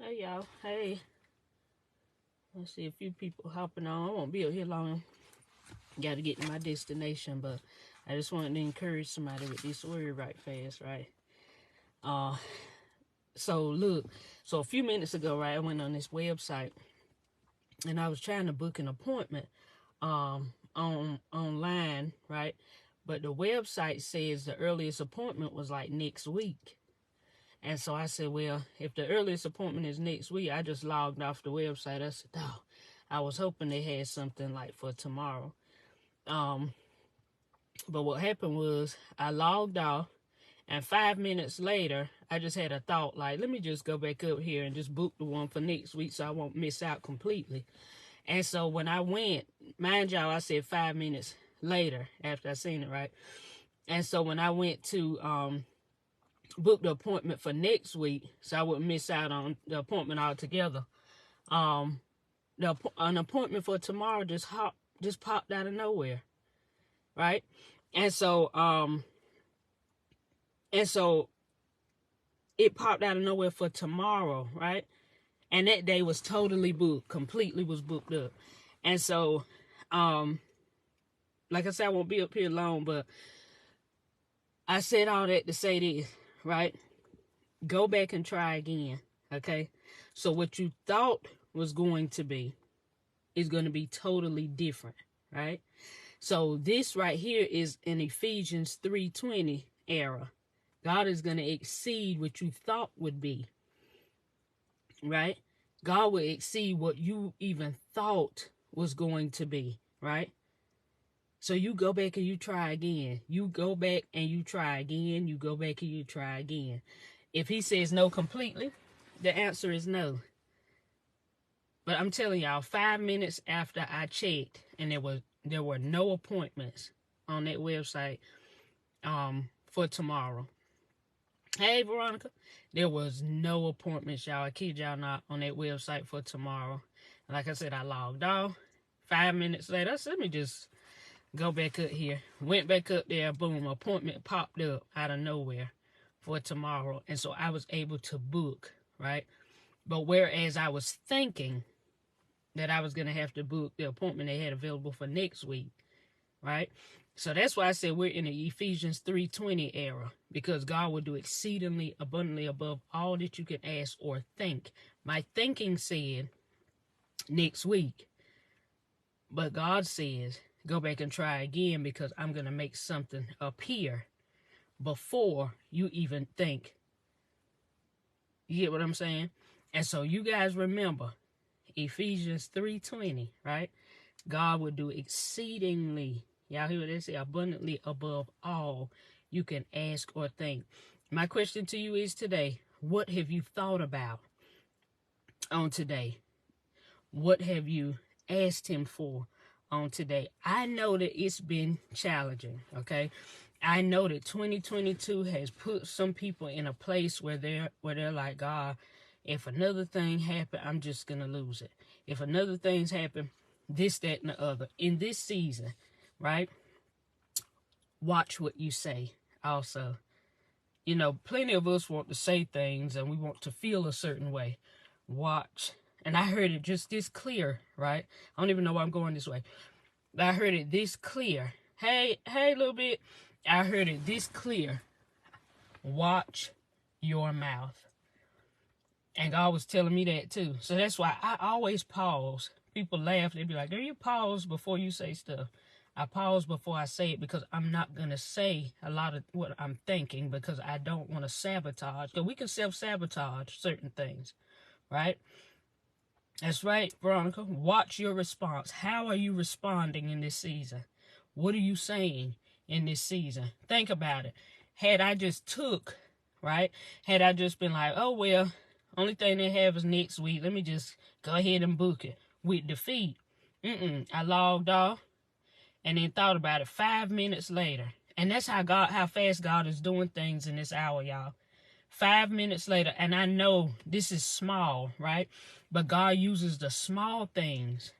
Hey y'all. Hey. I see a few people hopping on. I won't be up here long. Got to get to my destination, but I just wanted to encourage somebody with this word right fast, right? Uh, so look, so a few minutes ago, right, I went on this website and I was trying to book an appointment online, right? But the website says the earliest appointment was like next week. And so I said, well, if the earliest appointment is next week, I just logged off the website. I said, oh, I was hoping they had something like for tomorrow. But what happened was I logged off, and 5 minutes later, I just had a thought like, let me just go back up here and just book the one for next week so I won't miss out completely. And so when I went, mind y'all, I said 5 minutes later after I seen it, right? And so when I went to book the appointment for next week, so I wouldn't miss out on the appointment altogether, an appointment for tomorrow just popped out of nowhere, right? And so it popped out of nowhere for tomorrow, right? And that day was totally booked, completely was booked up. And so, like I said, I won't be up here long, but I said all that to say this, right? Go back and try again, okay? So what you thought was going to be is going to be totally different, right? So this right here is an Ephesians 3:20 era. God is going to exceed what you thought would be, right? God will exceed what you even thought was going to be, right? So you go back and you try again. You go back and you try again. You go back and you try again. If he says no completely, the answer is no. But I'm telling y'all, 5 minutes after I checked, and there were no appointments on that website for tomorrow. Hey, Veronica. There was no appointments, y'all. I kid y'all not, on that website for tomorrow. Like I said, I logged off. 5 minutes later, I said, let me just go back up here. Went back up there, boom, appointment popped up out of nowhere for tomorrow. And so I was able to book, right? But whereas I was thinking that I was going to have to book the appointment they had available for next week, right? So that's why I said we're in the Ephesians 3:20 era, because God will do exceedingly abundantly above all that you can ask or think. My thinking said next week, but God says go back and try again, because I'm going to make something appear before you even think. You get what I'm saying? And so you guys remember Ephesians 3:20, right? God will do exceedingly, y'all hear what they say, abundantly above all you can ask or think. My question to you is today, what have you thought about on today? What have you asked him for on today? I know that it's been challenging, okay? I know that 2022 has put some people in a place where they're like, God, if another thing happened, I'm just going to lose it. If another thing's happened, this, that, and the other. In this season, right? Watch what you say also. You know, plenty of us want to say things and we want to feel a certain way. Watch. And I heard it just this clear, right? I don't even know why I'm going this way. But I heard it this clear. Hey, little bit. I heard it this clear. Watch your mouth. And God was telling me that too. So that's why I always pause. People laugh. They be like, do you pause before you say stuff? I pause before I say it, because I'm not going to say a lot of what I'm thinking, because I don't want to sabotage. Because we can self-sabotage certain things, right? That's right, Veronica. Watch your response. How are you responding in this season? What are you saying in this season? Think about it. Had I just took, right? Had I just been like, oh, well, only thing they have is next week, let me just go ahead and book it with defeat. I logged off and then thought about it 5 minutes later. And that's how fast God is doing things in this hour, y'all. 5 minutes later, and I know this is small, right? But God uses the small things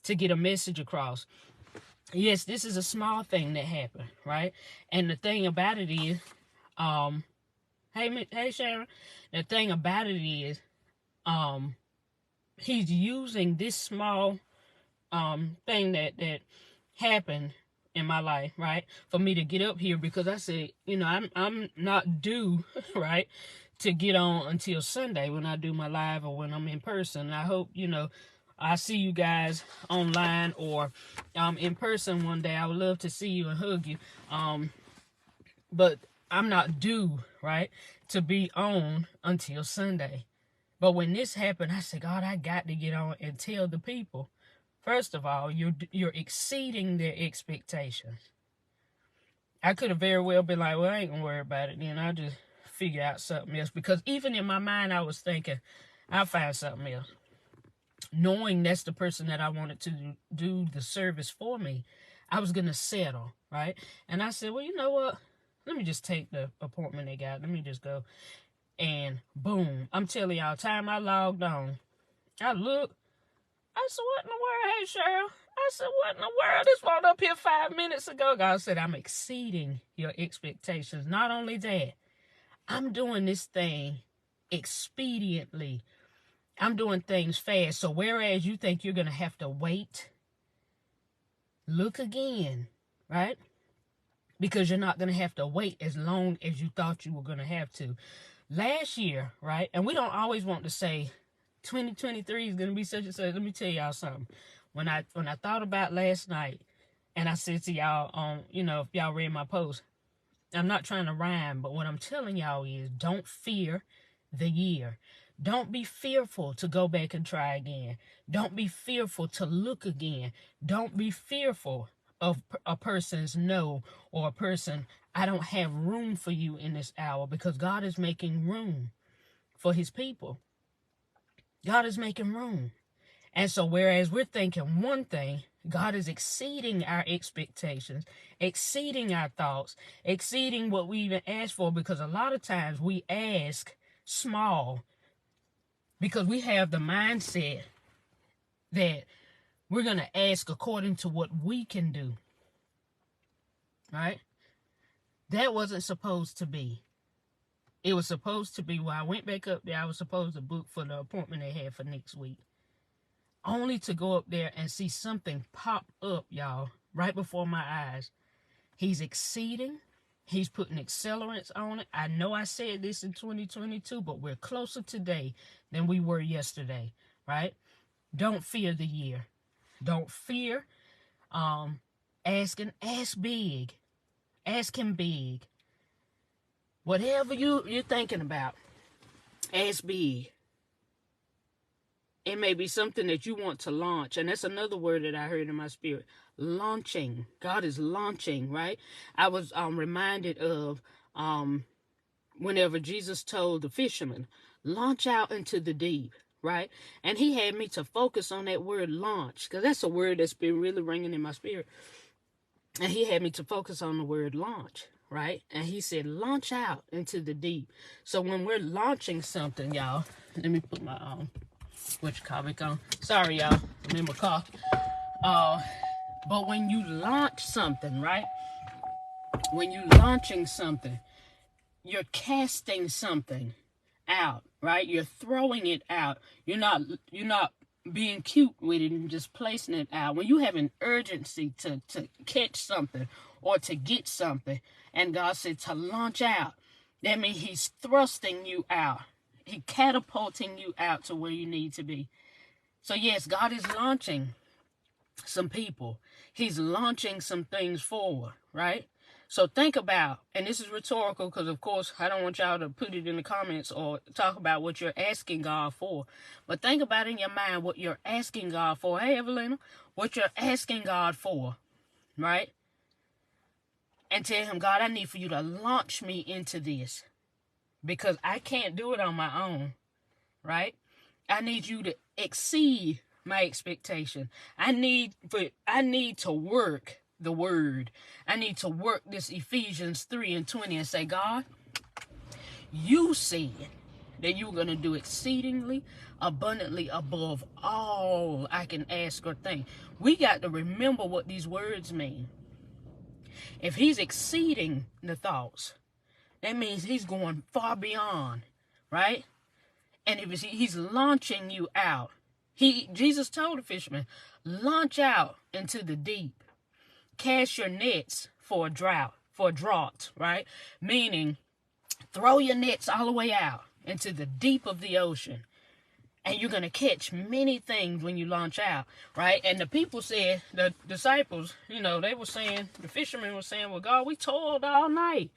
to get a message across. Yes, this is a small thing that happened, right? And the thing about it is, hey Sharon, the thing about it is, he's using this small thing that happened in my life, right, for me to get up here, because I said, I'm not due, right, to get on until Sunday when I do my live or when I'm in person. I hope, I see you guys online or in person one day. I would love to see you and hug you. But I'm not due, right, to be on until Sunday. But when this happened, I said, God, I got to get on and tell the people. First of all, you're exceeding their expectations. I could have very well been like, well, I ain't gonna worry about it. Then I'll just figure out something else. Because even in my mind, I was thinking, I'll find something else. Knowing that's the person that I wanted to do the service for me, I was gonna settle, right? And I said, well, you know what? Let me just take the appointment they got. Let me just go. And boom, I'm telling y'all, time I logged on, I looked. I said, what in the world? Hey, Cheryl. I said, what in the world? This one up here 5 minutes ago. God said, I'm exceeding your expectations. Not only that, I'm doing this thing expediently. I'm doing things fast. So whereas you think you're going to have to wait, look again, right? Because you're not going to have to wait as long as you thought you were going to have to. Last year, right? And we don't always want to say 2023 is going to be such and such. Let me tell y'all something. When I thought about last night, and I said to y'all, if y'all read my post, I'm not trying to rhyme, but what I'm telling y'all is don't fear the year. Don't be fearful to go back and try again. Don't be fearful to look again. Don't be fearful of a person's no, or a person, I don't have room for you in this hour, because God is making room for his people. God is making room. And so whereas we're thinking one thing, God is exceeding our expectations, exceeding our thoughts, exceeding what we even ask for, because a lot of times we ask small because we have the mindset that we're going to ask according to what we can do, right? That wasn't supposed to be. It was supposed to be, when I went back up there, I was supposed to book for the appointment they had for next week. Only to go up there and see something pop up, y'all, right before my eyes. He's exceeding. He's putting accelerants on it. I know I said this in 2022, but we're closer today than we were yesterday, right? Don't fear the year. Don't fear asking. Ask big. Ask him big. Whatever you're thinking about, ask big. It may be something that you want to launch. And that's another word that I heard in my spirit. Launching. God is launching, right? I was reminded of whenever Jesus told the fishermen, launch out into the deep, right? And he had me to focus on that word launch, because that's a word that's been really ringing in my spirit. And he had me to focus on the word launch, right? And he said, launch out into the deep. So when we're launching something, y'all, let me put my comic on. Sorry, y'all. I'm in my car. But when you launch something, right? When you launching something, you're casting something out, right? You're throwing it out. You're not being cute with it and just placing it out. When you have an urgency to catch something or to get something, and God said to launch out, that means he's thrusting you out. He catapulting you out to where you need to be. So yes, God is launching some people. He's launching some things forward, right? So think about, and this is rhetorical because, of course, I don't want y'all to put it in the comments or talk about what you're asking God for. But think about in your mind what you're asking God for. Hey, Evelina, what you're asking God for, right? And tell him, God, I need for you to launch me into this, because I can't do it on my own, right? I need you to exceed my expectation. I need to work the word. I need to work this Ephesians 3:20 and say, God, you said that you were going to do exceedingly abundantly above all I can ask or think. We got to remember what these words mean. If he's exceeding the thoughts, that means he's going far beyond, right? And he's launching you out. Jesus told the fishermen, launch out into the deep. Cast your nets for a draught, right? Meaning, throw your nets all the way out into the deep of the ocean. And you're going to catch many things when you launch out, right? And the people said, the disciples, they were saying, the fishermen were saying, well, God, we toiled all night.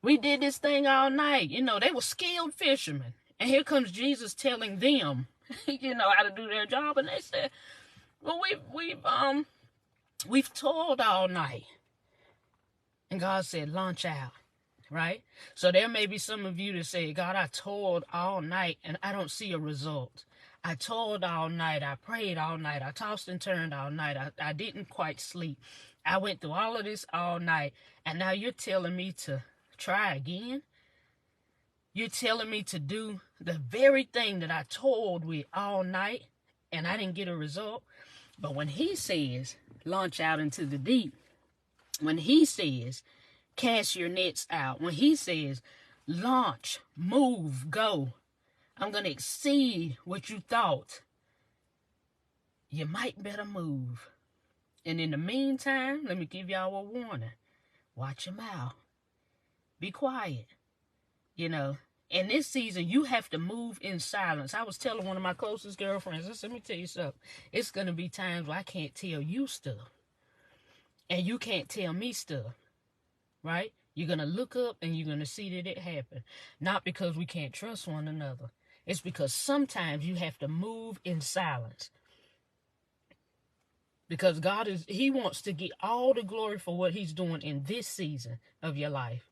We did this thing all night. They were skilled fishermen. And here comes Jesus telling them, how to do their job. And they said, well, we've toiled all night. And God said, launch out. Right? So there may be some of you that say, God, I toiled all night and I don't see a result. I toiled all night. I prayed all night. I tossed and turned all night. I didn't quite sleep. I went through all of this all night. And now you're telling me to try again? You're telling me to do the very thing that I toiled with all night and I didn't get a result? But when he says, launch out into the deep, when he says, cast your nets out, when he says, launch, move, go, I'm going to exceed what you thought, you might better move. And in the meantime, let me give y'all a warning. Watch your mouth. Be quiet. In this season, you have to move in silence. I was telling one of my closest girlfriends, I said, let me tell you something. It's going to be times where I can't tell you stuff. And you can't tell me stuff. Right? You're going to look up and you're going to see that it happened. Not because we can't trust one another. It's because sometimes you have to move in silence. Because he wants to get all the glory for what he's doing in this season of your life.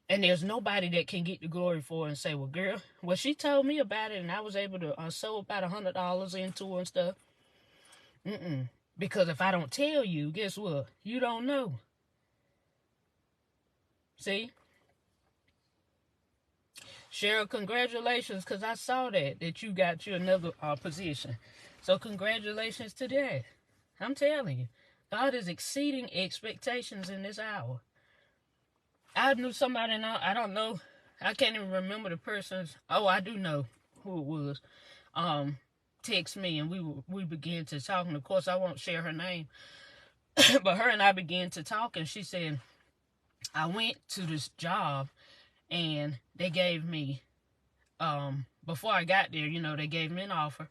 And there's nobody that can get the glory for it and say, well, girl, well, she told me about it and I was able to sew about $100 into her and stuff. Because if I don't tell you, guess what? You don't know. See? Cheryl, congratulations, because I saw that you got you another position. So congratulations to that. I'm telling you, God is exceeding expectations in this hour. I knew somebody, I don't know, I can't even remember the person's, I do know who it was, text me and we began to talk, and of course I won't share her name, but her and I began to talk, and she said, I went to this job and they gave me, before I got there, they gave me an offer,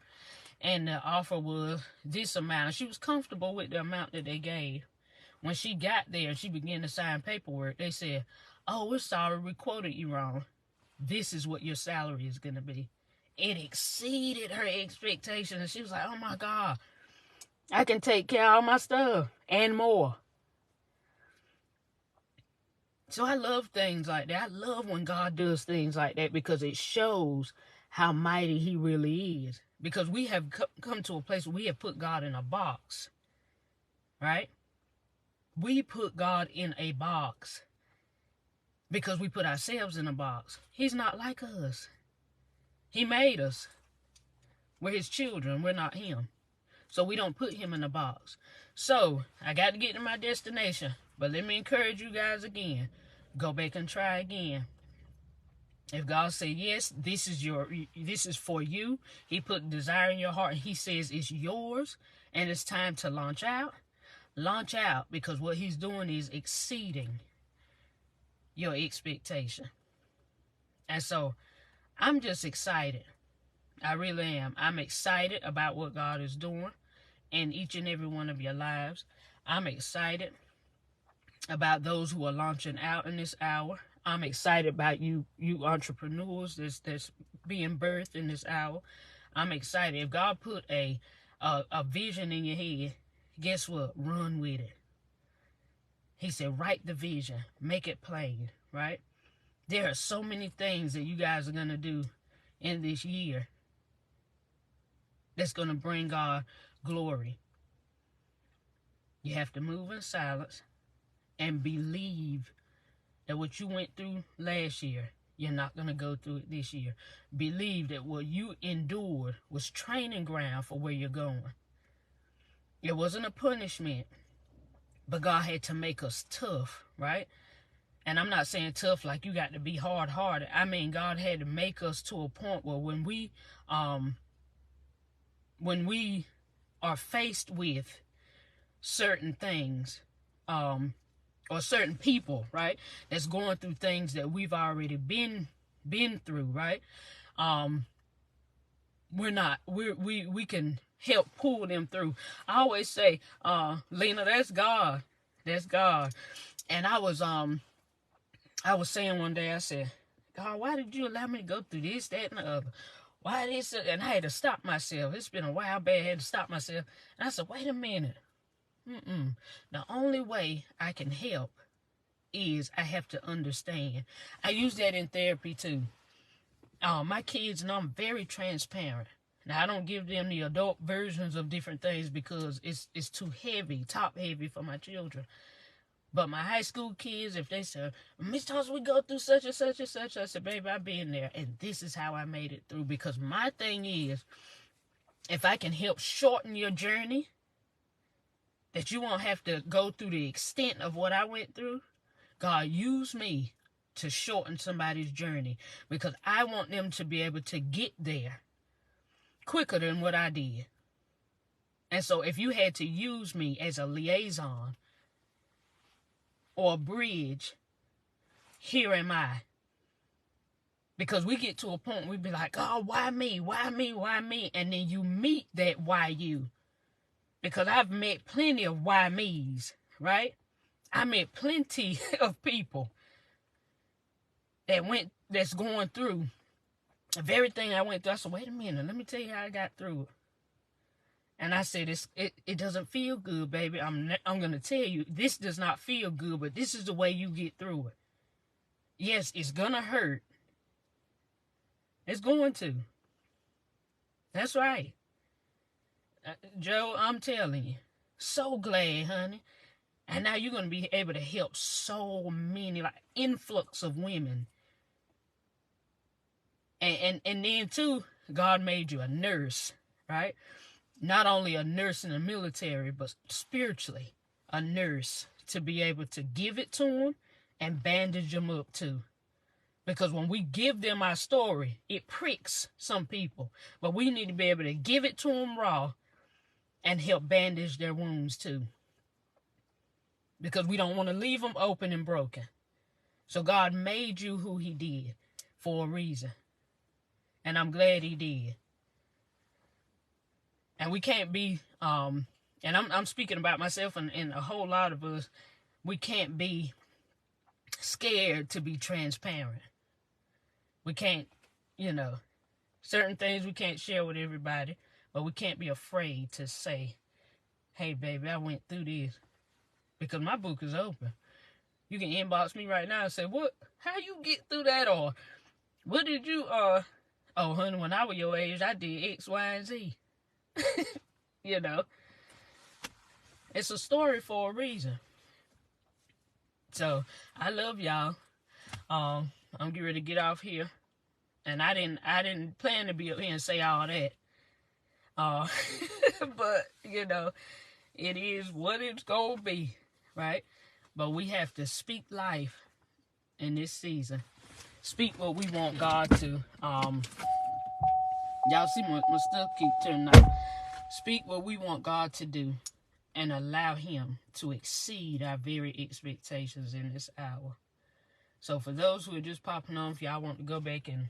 and the offer was this amount. She was comfortable with the amount that they gave. When she got there and she began to sign paperwork, they said, oh, we're sorry, we quoted you wrong. This is what your salary is going to be. It exceeded her expectations. And she was like, oh my God, I can take care of all my stuff and more. So I love things like that. I love when God does things like that because it shows how mighty he really is. Because we have come to a place where we have put God in a box. Right? We put God in a box because we put ourselves in a box. He's not like us. He made us. We're his children. We're not him. So we don't put him in a box. So I got to get to my destination. But let me encourage you guys again. Go back and try again. If God said, yes, this is for you. He put desire in your heart. And he says it's yours. And it's time to launch out. Launch out, because what he's doing is exceeding your expectation. And so I'm just excited. I really am. I'm excited about what God is doing in each and every one of your lives. I'm excited about those who are launching out in this hour. I'm excited about you entrepreneurs that's being birthed in this hour. I'm excited. If God put a vision in your head, guess what? Run with it. He said, write the vision. Make it plain, right? There are so many things that you guys are going to do in this year that's going to bring God glory. You have to move in silence and believe that what you went through last year, you're not going to go through it this year. Believe that what you endured was training ground for where you're going. It wasn't a punishment, but God had to make us tough, right? And I'm not saying tough like you got to be hard-hearted. I mean, God had to make us to a point where when we are faced with certain things, or certain people, right, that's going through things that we've already been through, right? We can help pull them through. I always say, Lena, that's God. That's God. And I was saying one day, I said, God, why did you allow me to go through this, that, and the other? Why this? And I had to stop myself. It's been a while back. I had to stop myself. And I said, wait a minute. The only way I can help is I have to understand. I use that in therapy too. My kids know I'm very transparent. Now, I don't give them the adult versions of different things because it's too heavy, top heavy for my children. But my high school kids, if they say, Miss Thompson, we go through such and such and such, I said, baby, I've been there, and this is how I made it through. Because my thing is, if I can help shorten your journey, that you won't have to go through the extent of what I went through, God, use me to shorten somebody's journey. Because I want them to be able to get there quicker than what I did. And so if you had to use me as a liaison or a bridge, here am I. Because we get to a point we be like, oh, why me? Why me? Why me? And then you meet that why you. Because I've met plenty of why me's, right? I met plenty of people that's going through the very thing I went through. I said, wait a minute, let me tell you how I got through it. And I said, it doesn't feel good, baby. I'm going to tell you, this does not feel good, but this is the way you get through it. Yes, it's going to hurt. It's going to. That's right. Joe, I'm telling you. So glad, honey. And now you're going to be able to help so many, like, influx of women. And then, too, God made you a nurse, right? Not only a nurse in the military, but spiritually a nurse to be able to give it to them and bandage them up too. Because when we give them our story, it pricks some people. But we need to be able to give it to them raw and help bandage their wounds too. Because we don't want to leave them open and broken. So God made you who he did for a reason. And I'm glad he did. And we can't be, and I'm speaking about myself and a whole lot of us, we can't be scared to be transparent. We can't, certain things we can't share with everybody, but we can't be afraid to say, hey, baby, I went through this. Because my book is open. You can inbox me right now and say, how you get through that? Or, what did you, oh, honey, when I was your age, I did X, Y, and Z. It's a story for a reason. So I love y'all. I'm getting ready to get off here, and I didn't plan to be up here and say all that. But it is what it's gonna be, right? But we have to speak life in this season. Speak what we want God to. Y'all see my stuff keep turning out. Speak what we want God to do and allow him to exceed our very expectations in this hour. So for those who are just popping on, if y'all want to go back and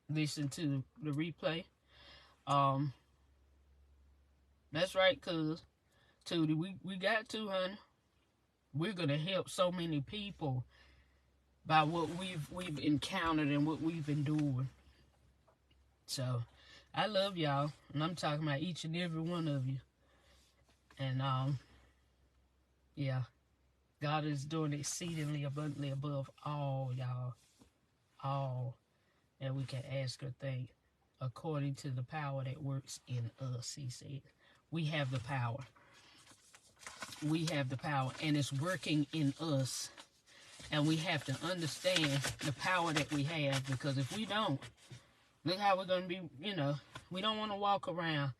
listen to the replay, that's right, cuz Tootie, we got to, honey. We're gonna help so many people by what we've encountered and what we've endured. So I love y'all, and I'm talking about each and every one of you. And yeah, God is doing exceedingly abundantly above all, y'all, all that we can ask or think, according to the power that works in us. He said, we have the power. We have the power, and it's working in us. And we have to understand the power that we have, because if we don't, look how we're going to be, we don't want to walk around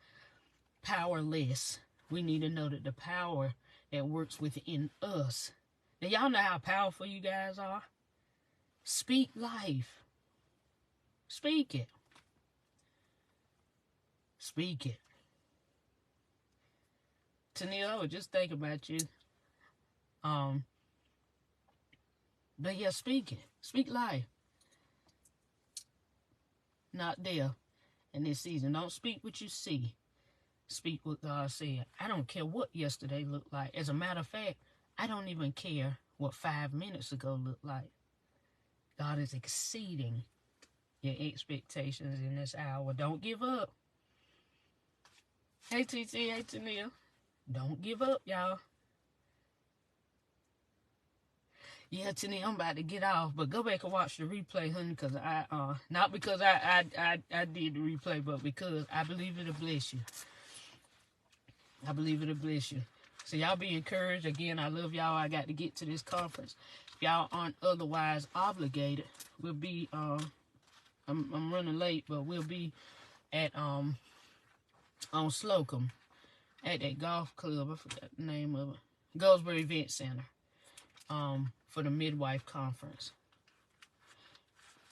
powerless. We need to know that the power that works within us Do y'all know how powerful you guys are? Speak life. Speak it. Speak it. Tennille, I was just thinking about you. But yeah, speak it. Speak life. Not there in this season. Don't speak what you see. Speak what God said. I don't care what yesterday looked like. As a matter of fact, I don't even care what 5 minutes ago looked like. God is exceeding your expectations in this hour. Don't give up. Hey, TT. Hey, Tennille. Don't give up, y'all. Yeah, Tennille, I'm about to get off, but go back and watch the replay, honey, because not because I did the replay, but because I believe it'll bless you. I believe it'll bless you. So y'all be encouraged. Again, I love y'all. I got to get to this conference. If y'all aren't otherwise obligated, we'll be I'm running late, but we'll be at on Slocum at that golf club. I forgot the name of it. Goldsboro Event Center. For the midwife conference.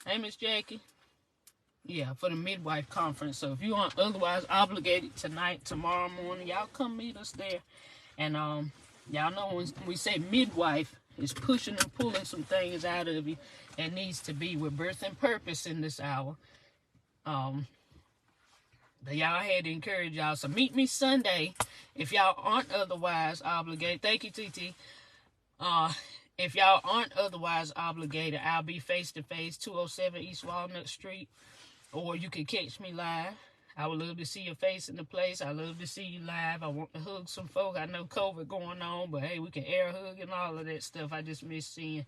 Hey, Miss Jackie. Yeah, for the midwife conference. So if you aren't otherwise obligated tonight, tomorrow morning, y'all come meet us there. And y'all know when we say midwife, it's pushing and pulling some things out of you that needs to be with birth and purpose in this hour. But y'all had to encourage y'all. So meet me Sunday if y'all aren't otherwise obligated. Thank you, TT. If y'all aren't otherwise obligated, I'll be face-to-face, 207 East Walnut Street. Or you can catch me live. I would love to see your face in the place. I love to see you live. I want to hug some folk. I know COVID going on, but hey, we can air hug and all of that stuff. I just miss seeing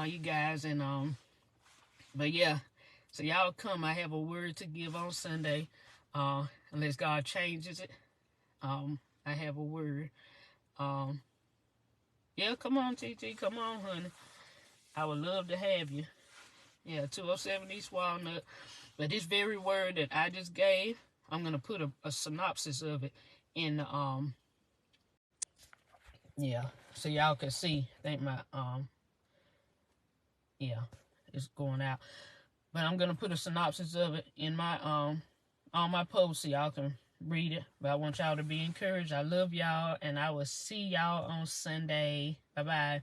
you guys. And but yeah, so y'all come. I have a word to give on Sunday. Unless God changes it. I have a word. Yeah, come on, TT. Come on, honey. I would love to have you. Yeah, 207 East Walnut. But this very word that I just gave, I'm going to put a synopsis of it in the, yeah, so y'all can see. I think my, yeah, it's going out. But I'm going to put a synopsis of it in my, on my post so y'all can read it. But I want y'all to be encouraged. I love y'all, and I will see y'all on Sunday. Bye-bye.